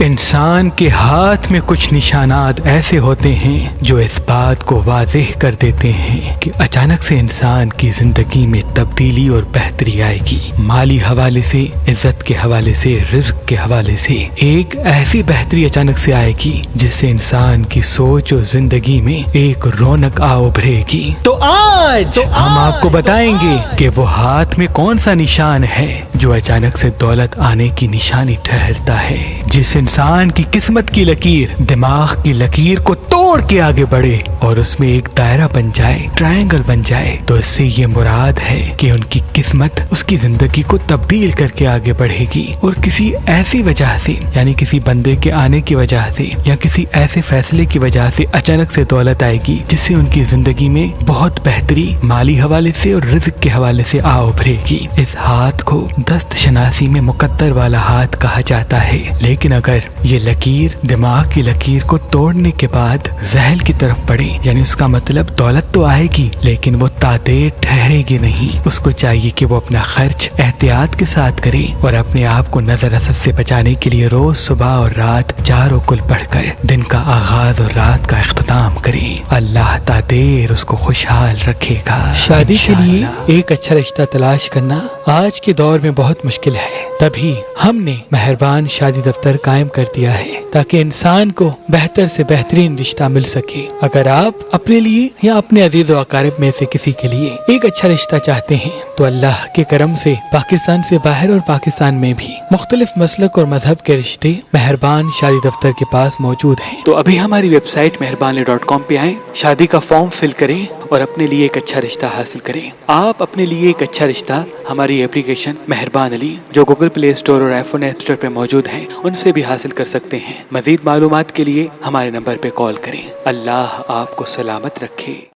انسان کے ہاتھ میں کچھ نشانات ایسے ہوتے ہیں جو اس بات کو واضح کر دیتے ہیں کہ اچانک سے انسان کی زندگی میں تبدیلی اور بہتری آئے گی۔ مالی حوالے سے، عزت کے حوالے سے، رزق کے حوالے سے ایک ایسی بہتری اچانک سے آئے گی جس سے انسان کی سوچ اور زندگی میں ایک رونق آ ابھرے گی۔ تو آج ہم آپ کو بتائیں گے کہ وہ ہاتھ میں کون سا نشان ہے جو اچانک سے دولت آنے کی نشانی ٹھہرتا ہے۔ جس انسان کی قسمت کی لکیر دماغ کی لکیر کو توڑ کے آگے بڑھے اور اس میں ایک دائرہ بن جائے، ٹرائنگل بن جائے، تو اس سے یہ مراد ہے کہ ان کی قسمت اس کی زندگی کو تبدیل کر کے آگے بڑھے گی، اور کسی ایسی وجہ سے، یعنی کسی بندے کے آنے کی وجہ سے یا کسی ایسے فیصلے کی وجہ سے اچانک سے دولت آئے گی جس سے ان کی زندگی میں بہت بہتری مالی حوالے سے اور رزق کے حوالے سے آ ابھرے گی۔ اس ہاتھ کو دست شناسی میں مقدر والا ہاتھ کہا جاتا ہے، لیکن اگر یہ لکیر دماغ کی لکیر کو توڑنے کے بعد ذہل کی طرف بڑھے، یعنی اس کا مطلب دولت تو آئے گی لیکن وہ تادیر ٹھہرے گی نہیں۔ اس کو چاہیے کہ وہ اپنا خرچ احتیاط کے ساتھ کرے اور اپنے آپ کو نظر اثر سے بچانے کے لیے روز صبح اور رات چاروں کل پڑھ کر دن کا آغاز اور رات کا اختتام کرے۔ اللہ تادیر اس کو خوشحال رکھے گا۔ شادی کے لیے ایک اچھا رشتہ تلاش کرنا آج کے دور میں بہت مشکل ہے، تبھی ہم نے مہربان شادی دفتر قائم کر دیا ہے تاکہ انسان کو بہتر سے بہترین رشتہ مل سکے۔ اگر آپ اپنے لیے یا اپنے عزیز و اقارب میں سے کسی کے لیے ایک اچھا رشتہ چاہتے ہیں تو اللہ کے کرم سے پاکستان سے باہر اور پاکستان میں بھی مختلف مسلک اور مذہب کے رشتے مہربان شادی دفتر کے پاس موجود ہیں۔ تو ابھی ہماری ویب سائٹ مہربان.com پہ آئیں، شادی کا فارم فل کریں اور اپنے لیے ایک اچھا رشتہ حاصل کریں۔ آپ اپنے لیے ایک اچھا رشتہ ہماری اپلیکیشن مہربان علی جو گوگل پلے اسٹور اور آئی فون ایپ اسٹور پہ موجود ہے ان سے بھی حاصل کر سکتے ہیں۔ مزید معلومات کے لیے ہمارے نمبر پہ کال کریں۔ اللہ آپ کو سلامت رکھے۔